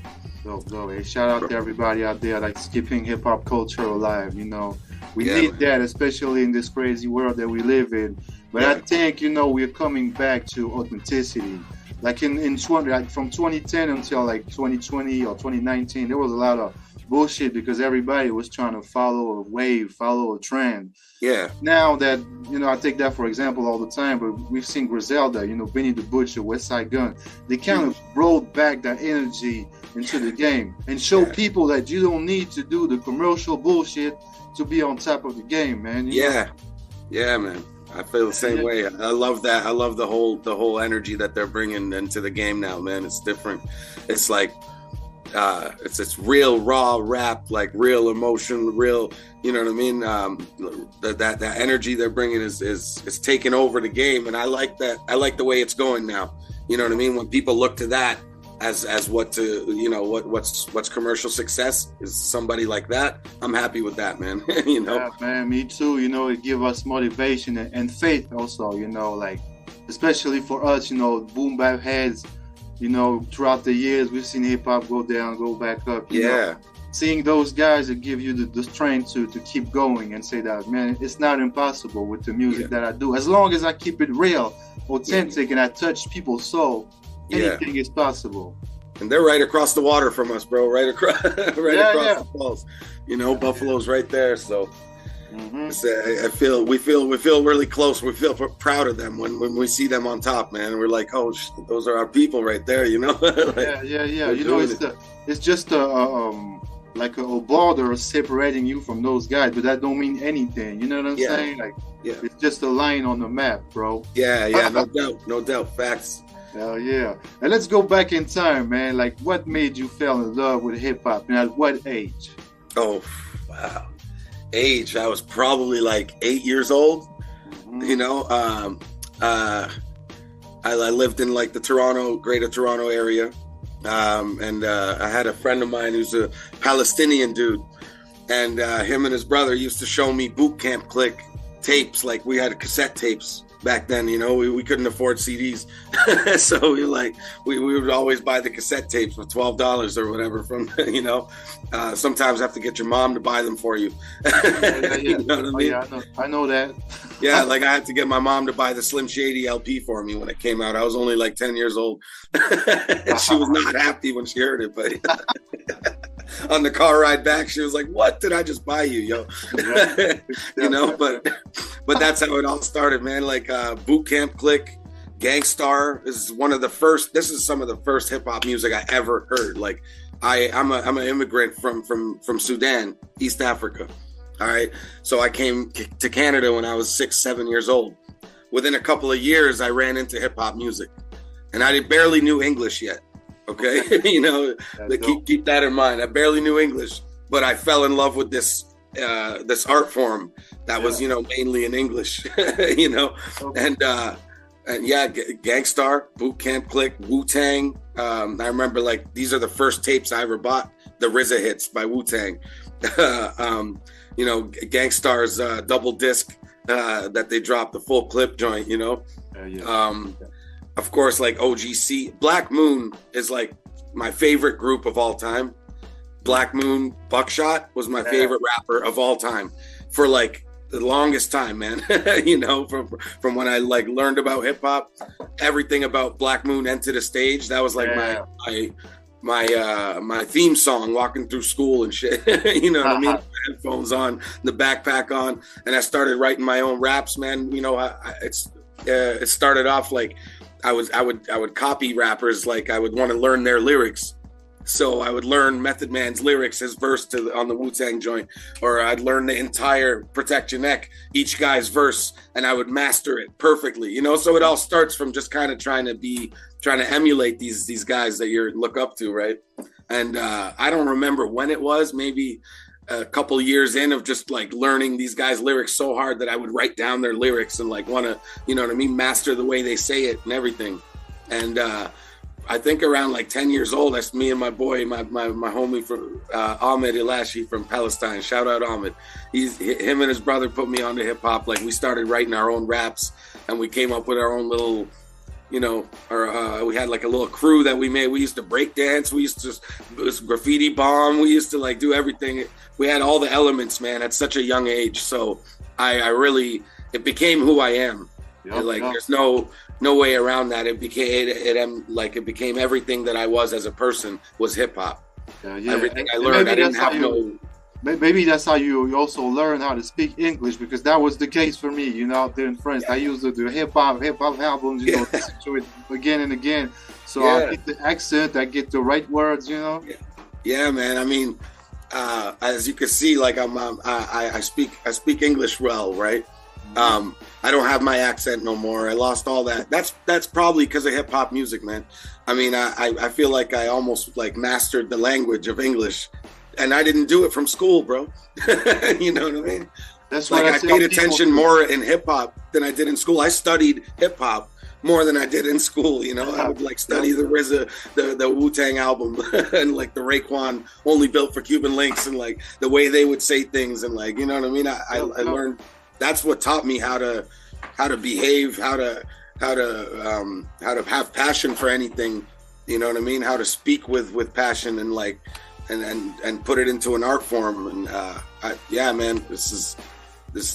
So, hey, shout out to everybody out there that's keeping hip hop culture alive. You know, we need that, especially in this crazy world that we live in. But I think, you know, we're coming back to authenticity. Like from 2010 until like 2020 or 2019, there was a lot of bullshit because everybody was trying to follow a wave, follow a trend. Yeah. Now that, you know, I take that for example all the time, but we've seen Griselda, you know, Benny the Butcher, West Side Gun. They kind of rolled back that energy into the game and show people that you don't need to do the commercial bullshit to be on top of the game, man. Yeah, man. I feel the same way. I love that. I love the whole energy that they're bringing into the game now, man. It's different. It's like it's real raw rap, like real emotion, real. You know what I mean? That energy they're bringing is taking over the game, and I like that. I like the way it's going now. You know what I mean? When people look to that as what to, you know, what's commercial success is somebody like that. I'm happy with that, man. You know? Yeah, man, me too. You know, it gives us motivation and faith also, you know, like, especially for us, you know, boom bap heads, you know, throughout the years, we've seen hip hop go down, go back up. You know? Seeing those guys that give you the strength to keep going and say that, man, it's not impossible with the music that I do. As long as I keep it real, authentic, and I touch people's soul, anything is possible. And they're right across the water from us, bro. Right across the falls. You know, Buffalo's right there. So I feel we feel really close. We feel proud of them when we see them on top, man. We're like, oh, those are our people right there. You know? Like, You know, it's just like a border separating you from those guys, but that don't mean anything. You know what I'm saying? Like, it's just a line on the map, bro. Yeah, no doubt, facts. Hell yeah. And let's go back in time, man. Like, what made you fall in love with hip-hop, and at what age? Oh, wow. Age, I was probably like 8 years old. You know, I lived in like the greater Toronto area. And I had a friend of mine who's a Palestinian dude. And him and his brother used to show me boot camp click tapes. Like, we had cassette tapes back then, you know, we couldn't afford CDs. So we would always buy the cassette tapes for $12 or whatever from, you know, sometimes have to get your mom to buy them for you. You know what I mean? I know that. Yeah, like I had to get my mom to buy the Slim Shady LP for me when it came out. I was only like 10 years old. And she was not happy when she heard it, but on the car ride back, she was like, "What did I just buy you, yo?" You know, but that's how it all started, man. Like Boot Camp Click, Gangstar is one of the first. This is some of the first hip hop music I ever heard. Like I'm an immigrant from Sudan, East Africa. All right, so I came to Canada when I was 6-7 years old. Within a couple of years, I ran into hip hop music, and I barely knew English yet. Okay, you know, keep that in mind. I barely knew English, but I fell in love with this art form that was, you know, mainly in English. You know, and yeah, Gangstar, Boot Camp Click, Wu-Tang. I remember like these are the first tapes I ever bought. The RZA hits by Wu-Tang. You know, Gangstar's double disc that they dropped, the full clip joint. You know. Of course, like OGC. Black Moon is like my favorite group of all time. Black Moon, Buckshot was my favorite rapper of all time for like the longest time, man. You know, from when I like learned about hip hop, everything about Black Moon Enter the Stage. That was like my theme song walking through school and shit. You know what I mean? Headphones on, the backpack on, and I started writing my own raps, man. You know, it started off like I would copy rappers, like I would want to learn their lyrics. So I would learn Method Man's lyrics, his verse on the Wu-Tang joint, or I'd learn the entire Protect Your Neck, each guy's verse, and I would master it perfectly, you know? So it all starts from just kind of trying to emulate these guys that you look up to, right? And I don't remember when it was, maybe a couple years in of just like learning these guys' lyrics so hard that I would write down their lyrics and like want to, you know what I mean, master the way they say it and everything. And I think around like 10 years old, that's me and my boy, my homie from Ahmed Elashi from Palestine. Shout out Ahmed. Him and his brother put me onto hip hop. Like we started writing our own raps, and we came up with our own little, you know, we had like a little crew that we made. We used to break dance. We used to graffiti bomb. We used to like do everything. We had all the elements, man, at such a young age. So I really, it became who I am. There's no way around that. It became everything that I was as a person was hip hop. Everything I learned, I didn't have Maybe that's how you also learn how to speak English, because that was the case for me. You know, out there in France, I used to do hip hop albums. You know, listen to it again and again. So I get the accent, I get the right words. You know. Yeah, man. I mean, as you can see, like I speak English well, right? I don't have my accent no more. I lost all that. That's probably because of hip hop music, man. I mean, I feel like I almost like mastered the language of English, and I didn't do it from school, bro. You know what I mean? That's like what I paid attention more in hip hop than I did in school. I studied hip hop more than I did in school. You know, I would like study the RZA, the Wu-Tang album, and like the Raekwon Only Built for Cuban Links, and like the way they would say things, and like, you know what I mean? I learned. That's what taught me how to behave, how to have passion for anything. You know what I mean? How to speak with passion and like and put it into an art form. And man, this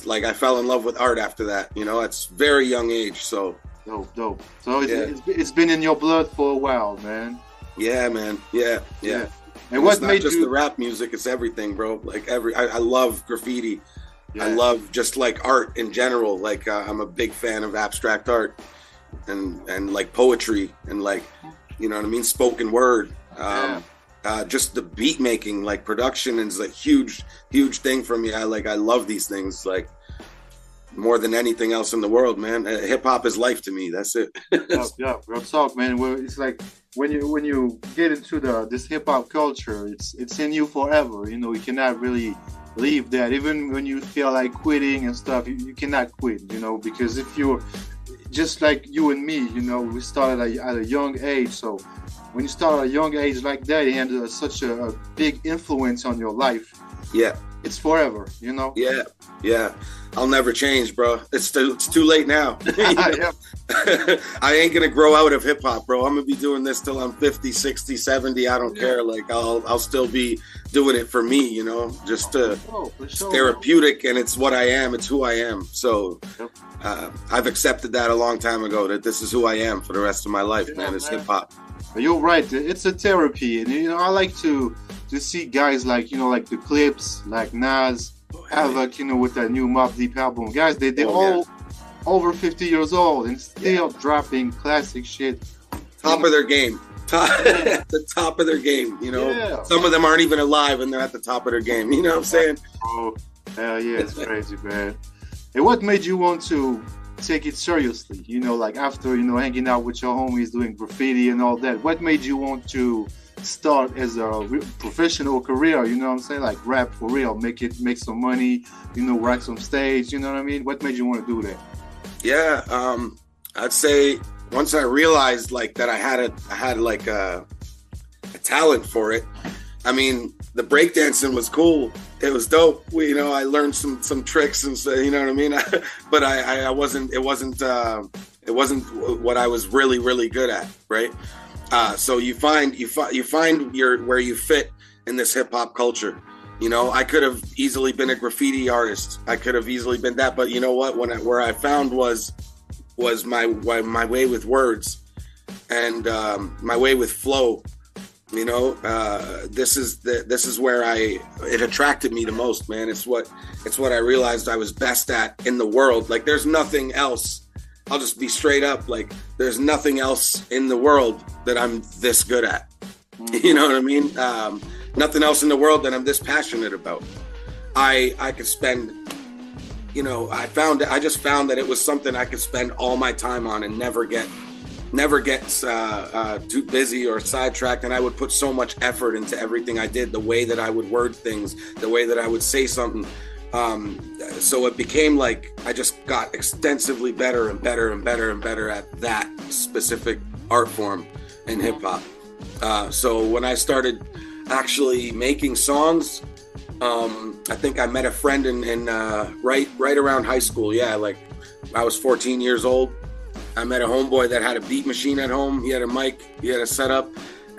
like I fell in love with art after that. You know, it's very young age. So dope. So it's been in your blood for a while, man. Yeah, man. Yeah. And what made just the rap music? It's everything, bro. Like I love graffiti. Yeah. I love just like art in general. Like I'm a big fan of abstract art and like poetry and like, you know what I mean? Spoken word. Just the beat making, like production is a huge thing for me. I love these things like more than anything else in the world, man. Hip hop is life to me. That's it. Yeah, real talk, man. Well, it's like when you get into this hip hop culture, it's in you forever. You know, you cannot really leave that. Even when you feel like quitting and stuff, you cannot quit, you know, because if you're just like you and me, you know, we started at a young age. So when you start at a young age like that, it has such a big influence on your life. Yeah. It's forever, you know? Yeah. I'll never change, bro. It's too late now. I ain't gonna grow out of hip hop, bro. I'm gonna be doing this till I'm 50, 60, 70. I don't care. Like I'll still be doing it for me, you know, just it's therapeutic, and it's what I am. It's who I am. So I've accepted that a long time ago, that this is who I am for the rest of my life, man. It's hip hop. You're right. It's a therapy, and you know, I like to see guys like, you know, like the Clips, like Nas, Havoc, you know, with that new Mobb Deep album. Guys, they're all over 50 years old and still dropping classic shit. Top of their game. The top of their game, you know. Yeah. Some of them aren't even alive and they're at the top of their game. You know what I'm saying? Oh, hell yeah, it's crazy, man. And what made you want to take it seriously? You know, like after, you know, hanging out with your homies, doing graffiti and all that, what made you want to start as a professional career? You know what I'm saying? Like rap for real, make some money, you know, rock some stage, you know what I mean? What made you want to do that? Yeah, I'd say once I realized like that I had like a talent for it. I mean, the breakdancing was cool. It was dope. You know, I learned some tricks and so, you know what I mean? But it wasn't what I was really good at, right? So you find where you fit in this hip hop culture. You know, I could have easily been a graffiti artist. I could have easily been that. But you know what? Where I found was my way with words and my way with flow. You know, this is where it attracted me the most, man. It's what I realized I was best at in the world. Like, there's nothing else. I'll just be straight up. Like, there's nothing else in the world that I'm this good at. You know what I mean? Nothing else in the world that I'm this passionate about. I could spend, you know, I just found that it was something I could spend all my time on and never get too busy or sidetracked. And I would put so much effort into everything I did, the way that I would word things, the way that I would say something. So it became like I just got extensively better and better and better and better at that specific art form in hip hop. So when I started actually making songs, I think I met a friend in right around high school. Yeah, like I was 14 years old. I met a homeboy that had a beat machine at home. He had a mic, he had a setup,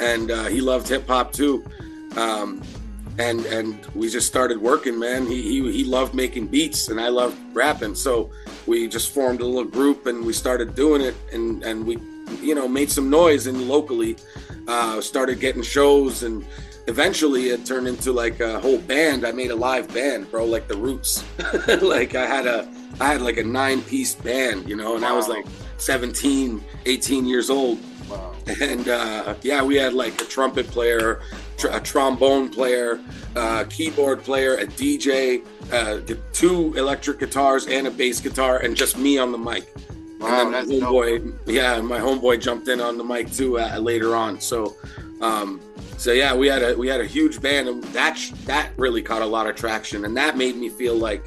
and he loved hip hop too. And we just started working, man. He loved making beats, and I loved rapping. So we just formed a little group, and we started doing it, and we, you know, made some noise and locally started getting shows, and eventually it turned into like a whole band. I made a live band, bro, like the Roots. Like I had like a 9-piece band, you know, and I was like 17, 18 years old. Wow. And yeah, we had like a trumpet player, a trombone player, keyboard player, a DJ, 2 electric guitars and a bass guitar, and just me on the mic. Wow, and then my homeboy jumped in on the mic too later on. So yeah, we had a huge band, and that really caught a lot of traction, and that made me feel like,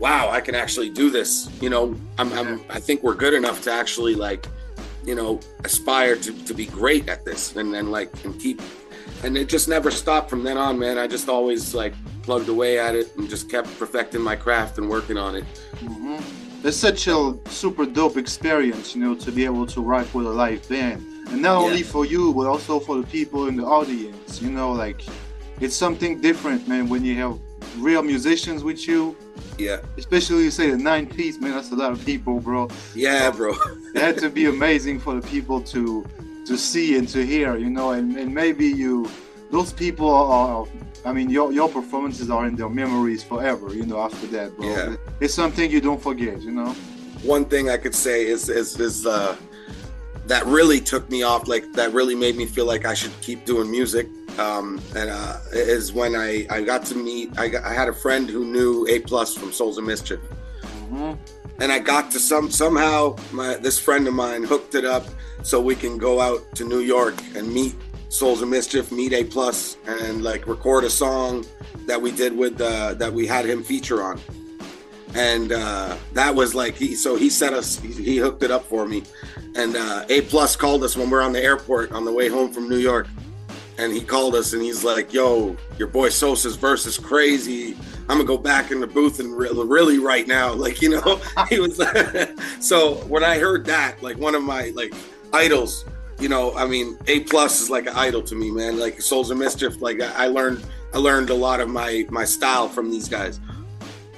wow, I can actually do this. You know, I think we're good enough to actually, like, you know, aspire to be great at this, and keep, and it just never stopped from then on, man. I just always like plugged away at it and just kept perfecting my craft and working on it. Mm-hmm. It's such a super dope experience, you know, to be able to rock with a live band, and not only for you, but also for the people in the audience. You know, like, it's something different, man, when you have real musicians with you. Yeah. Especially you say the 9-piece, man, that's a lot of people, bro. Yeah, bro. It had to be amazing for the people to see and to hear, you know, and maybe those people are, I mean, your performances are in their memories forever, you know, after that, bro. Yeah. It's something you don't forget, you know. One thing I could say is that really took me off, like, that really made me feel like I should keep doing music. Is when I got to meet, I had a friend who knew A+ from Souls of Mischief. Mm-hmm. And I got to somehow this friend of mine hooked it up so we can go out to New York and meet Souls of Mischief, meet A+, and like record a song that we did with that we had him feature on. And that was like, he hooked it up for me. And A+ called us when we're on the airport on the way home from New York. And he called us and he's like, yo, your boy Sosa's verse is crazy. I'm gonna go back in the booth and really right now. Like, you know, he was so when I heard that, like, one of my like idols, you know, I mean, A+ is like an idol to me, man. Like Souls of Mischief, like I learned a lot of my style from these guys.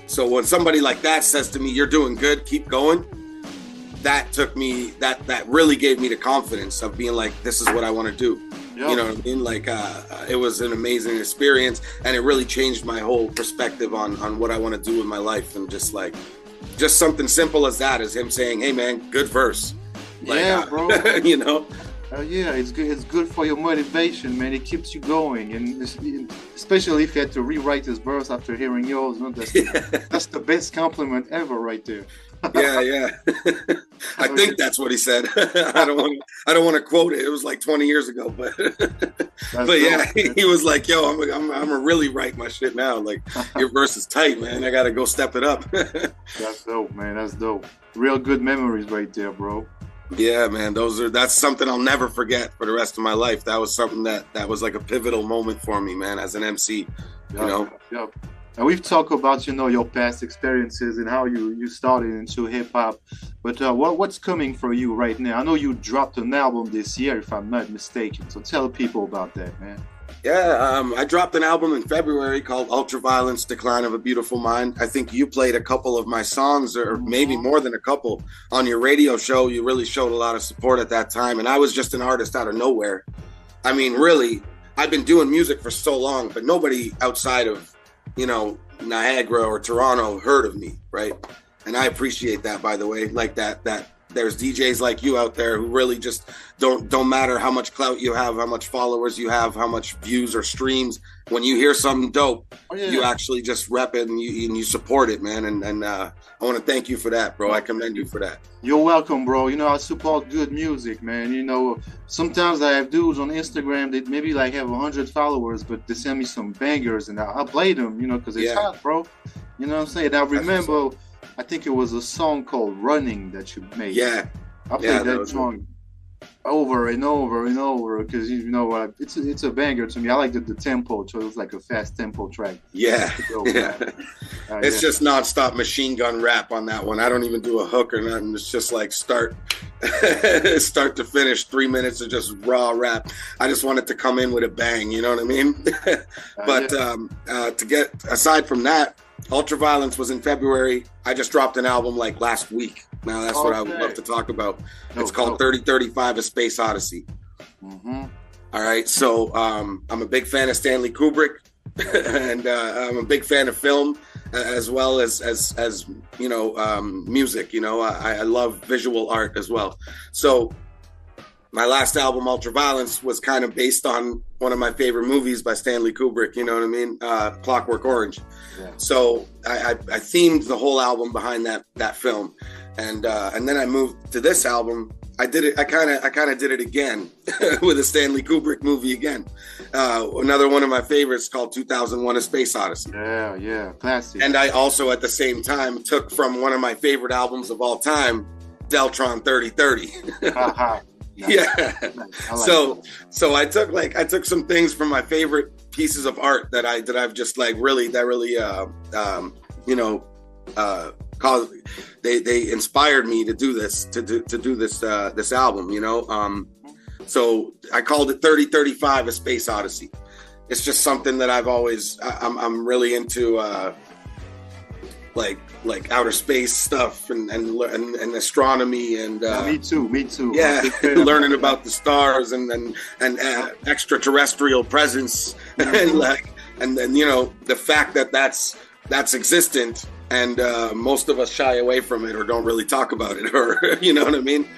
So when somebody like that says to me, you're doing good, keep going, that took me, that really gave me the confidence of being like, this is what I want to do. You know what I mean? Like, it was an amazing experience, and it really changed my whole perspective on what I want to do with my life. And just something simple as that, as him saying, hey man, good verse. Like, yeah, bro. You know? Yeah, it's good. It's good for your motivation, man. It keeps you going, and especially if you had to rewrite this verse after hearing yours. You know, that's the best compliment ever, right there. Yeah. I think that's what he said. I don't want to quote it. It was like 20 years ago, but yeah, he was like, "Yo, I'm gonna really write my shit now. Like, your verse is tight, man. I gotta go step it up." That's dope, man. That's dope. Real good memories right there, bro. Yeah, man. That's something I'll never forget for the rest of my life. That was something that was like a pivotal moment for me, man, as an MC. You know. Yep. And we've talked about, you know, your past experiences and how you started into hip hop, but what's coming for you right now? I know you dropped an album this year, if I'm not mistaken. So tell people about that, man. Yeah, I dropped an album in February called Ultraviolence, Decline of a Beautiful Mind. I think you played a couple of my songs, or maybe more than a couple, on your radio show. You really showed a lot of support at that time, and I was just an artist out of nowhere. I mean, really, I've been doing music for so long, but nobody outside of, you know, Niagara or Toronto heard of me, right? And I appreciate that, by the way, like that there's DJs like you out there who really just don't matter how much clout you have, how much followers you have, how much views or streams. When you hear something dope, you actually just rep it and you support it, man. And I want to thank you for that, bro. I commend you for that. You're welcome, bro. You know, I support good music, man. You know, sometimes I have dudes on Instagram that maybe like have 100 followers, but they send me some bangers and I'll play them, you know, because it's hot, bro. You know what I'm saying? I remember, I think it was a song called Running that you made. Yeah. I played that song over and over and over because, you know, it's a banger to me. I like the tempo, so it's like a fast tempo track. Yeah. It's just nonstop machine gun rap on that one. I don't even do a hook or nothing. It's just like start to finish, 3 minutes of just raw rap. I just want it to come in with a bang, you know what I mean? But to get aside from that, Ultraviolence was in February. I just dropped an album like last week. Now that's what I would love to talk about. It's called 3035: A Space Odyssey. All right, so I'm a big fan of Stanley Kubrick, and I'm a big fan of film as well as you know, music. You know, I love visual art as well. So my last album, Ultraviolence, was kind of based on one of my favorite movies by Stanley Kubrick, you know what I mean? Clockwork Orange. Yeah. So I themed the whole album behind that film. And then I moved to this album. I kind of did it again with a Stanley Kubrick movie again. Another one of my favorites called 2001: A Space Odyssey. Yeah, classic. And I also at the same time took from one of my favorite albums of all time, Deltron 3030. Yeah. So I took some things from my favorite pieces of art that I've just like really you know, caused they inspired me to do this this album, you know. So I called it 3035: A Space Odyssey. It's just something that I've always I'm really into like outer space stuff and astronomy and me too. Yeah, learning about the stars and extraterrestrial presence and then you know the fact that that's existent and most of us shy away from it or don't really talk about it or you know what I mean.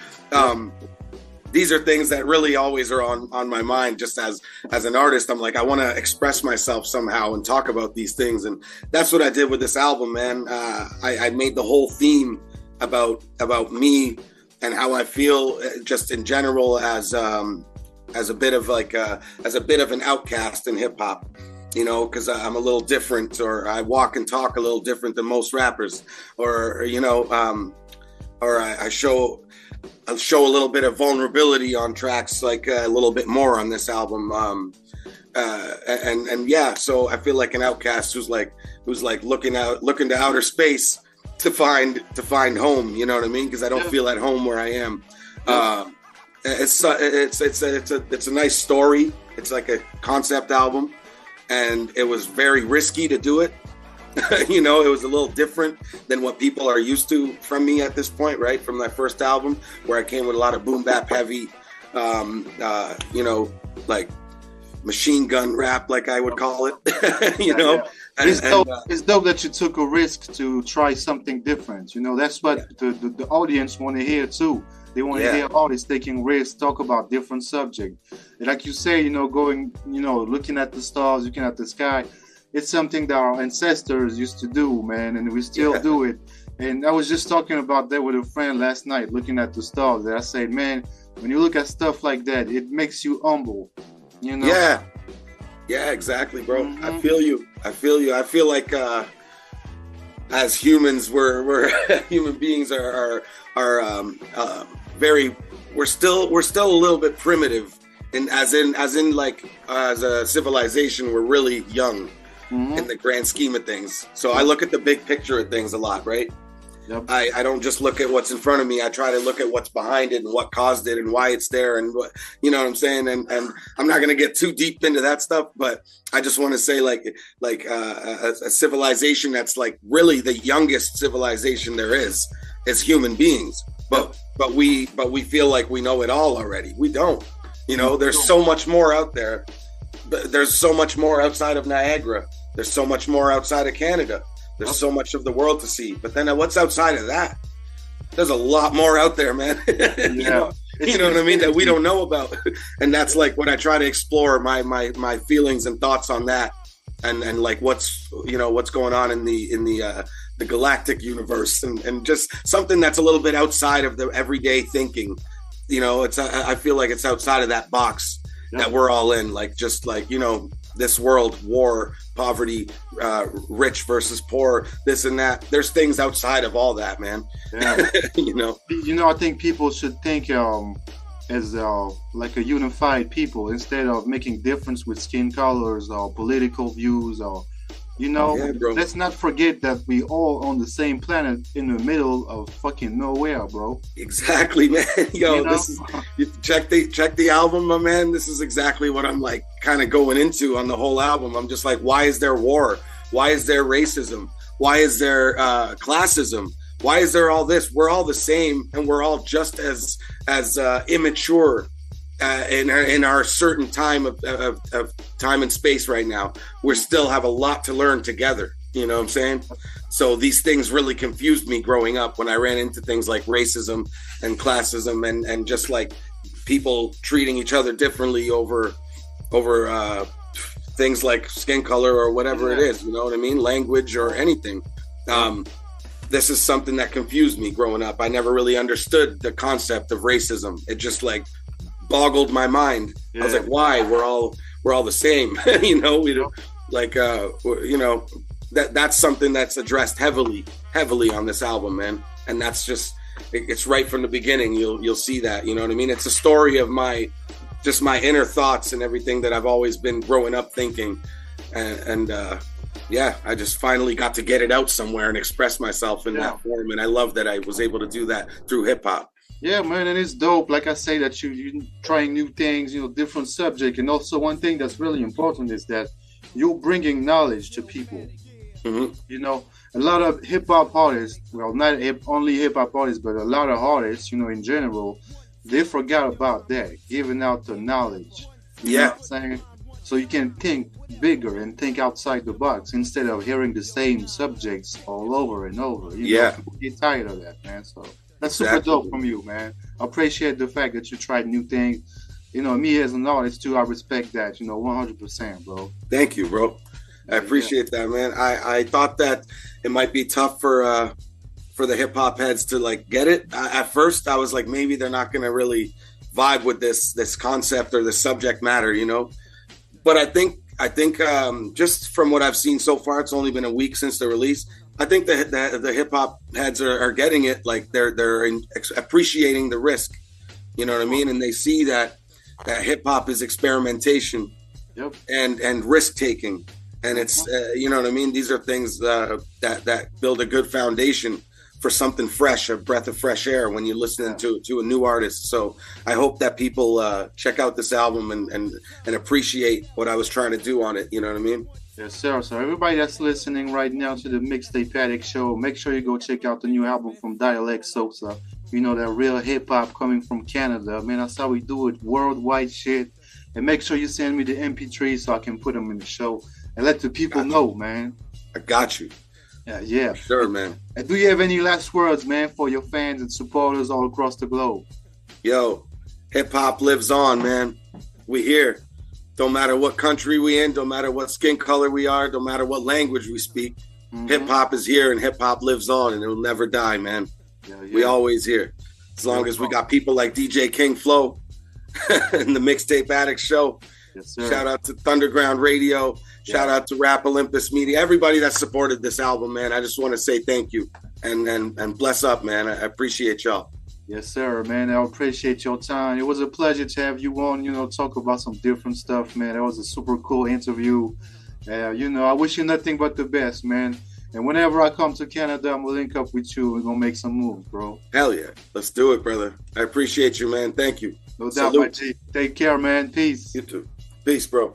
These are things that really always are on my mind. Just as an artist, I'm like, I want to express myself somehow and talk about these things. And that's what I did with this album, man. I made the whole theme about me and how I feel just in general as a bit of like, as a bit of an outcast in hip hop, you know, because I'm a little different or I walk and talk a little different than most rappers or you know, or I I'll show a little bit of vulnerability on tracks, like a little bit more on this album. And yeah, so I feel like an outcast who's like looking to outer space to find home. You know what I mean? Because I don't feel at home where I am. It's a nice story. It's like a concept album, and it was very risky to do it. You know, it was a little different than what people are used to from me at this point, right? From that first album, where I came with a lot of boom bap heavy, you know, like machine gun rap, like I would call it. You know, it's dope that you took a risk to try something different. You know, that's what the audience want to hear too. They want to hear artists taking risks, talk about different subjects. Like you say, you know, going, you know, looking at the stars, looking at the sky. It's something that our ancestors used to do, man, and we still do it. And I was just talking about that with a friend last night, looking at the stars. And I said, man, when you look at stuff like that, it makes you humble, you know? Yeah, exactly, bro. Mm-hmm. I feel you. I feel like as humans, we're human beings are very. We're still a little bit primitive, and as a civilization, we're really young. In the grand scheme of things. So I look at the big picture of things a lot, right? Yep. I don't just look at what's in front of me. I try to look at what's behind it and what caused it and why it's there and what, you know what I'm saying. And I'm not going to get too deep into that stuff, but I just want to say a civilization that's like really the youngest civilization there is human beings. But we feel like we know it all already. We don't. You know, there's so much more out there. There's so much more outside of Niagara. There's so much more outside of Canada. There's so much of the world to see. But then what's outside of that? There's a lot more out there, man. You know what I mean? That we don't know about. And that's like what I try to explore my feelings and thoughts on that. And like what's going on in the galactic universe and just something that's a little bit outside of the everyday thinking. You know, I feel like it's outside of that box that we're all in, like just like, you know, this world, war, poverty, rich versus poor, this and that. There's things outside of all that, man. Yeah. You know, I think people should think as like a unified people instead of making difference with skin colors or political views or, you know, let's not forget that we all on the same planet in the middle of fucking nowhere, bro. Exactly, man. Yo, you know? This is check the album, my man. This is exactly what I'm like kind of going into on the whole album. I'm just like, why is there war? Why is there racism? Why is there classism? Why is there all this? We're all the same, and we're all just as immature in our certain time of time and space right now. We still have a lot to learn together. You know what I'm saying? So these things really confused me growing up when I ran into things like racism and classism and just like people treating each other differently over things like skin color or whatever it is. You know what I mean? Language or anything. This is something that confused me growing up. I never really understood the concept of racism. It just like boggled my mind. I was like, why? We're all the same. You know, we don't like you know, that's something that's addressed heavily on this album, man. And that's just it's right from the beginning. You'll see that, you know what I mean? It's a story of my inner thoughts and everything that I've always been growing up thinking. And I just finally got to get it out somewhere and express myself in that form. And I love that I was able to do that through hip hop. Yeah, man, and it's dope. Like I say, that you trying new things, you know, different subject. And also one thing that's really important is that you're bringing knowledge to people. Mm-hmm. You know, a lot of hip-hop artists, well, not only hip-hop artists, but a lot of artists, you know, in general, they forgot about that, giving out the knowledge. You know what I'm saying? So you can think bigger and think outside the box instead of hearing the same subjects all over and over. You know, people get tired of that, man. So that's super dope from you, man. I appreciate the fact that you tried new things. You know, me as an artist too, I respect that, you know, 100%, bro. Thank you, bro. I appreciate that, man. I thought that it might be tough for the hip hop heads to like get it. At first, I was like, maybe they're not going to really vibe with this concept or the subject matter, you know. But I think just from what I've seen so far, it's only been a week since the release. I think the hip hop heads are getting it. Like they're appreciating the risk, you know what I mean, and they see that hip hop is experimentation, and risk taking, and it's you know what I mean. These are things that build a good foundation for something fresh, a breath of fresh air when you listen to a new artist. So I hope that people check out this album and appreciate what I was trying to do on it. You know what I mean? Yes, sir. So everybody that's listening right now to the Mixtape Addict show, make sure you go check out the new album from Dialect Sosa. You know, that real hip hop coming from Canada. Man, that's how we do it. Worldwide shit. And make sure you send me the MP3 so I can put them in the show and let the people know, man. I got you. Yeah. Sure, man. And do you have any last words, man, for your fans and supporters all across the globe? Yo, hip hop lives on, man. We here. Don't matter what country we in, don't matter what skin color we are, don't matter what language we speak. Hip hop is here and hip hop lives on and it'll never die, man. We always here. As long as we got people like DJ King Flow and the Mixtape Addict show. Yes, sir. Shout out to Thunderground Radio. Shout out to Rap Olympus Media. Everybody that supported this album, man. I just want to say thank you and bless up, man. I appreciate y'all. Yes, sir, man. I appreciate your time. It was a pleasure to have you on, you know, talk about some different stuff, man. It was a super cool interview. You know, I wish you nothing but the best, man. And whenever I come to Canada, I'm gonna link up with you. We're gonna make some moves, bro. Hell yeah. Let's do it, brother. I appreciate you, man. Thank you. No doubt, my G. Take care, man. Peace. You too. Peace, bro.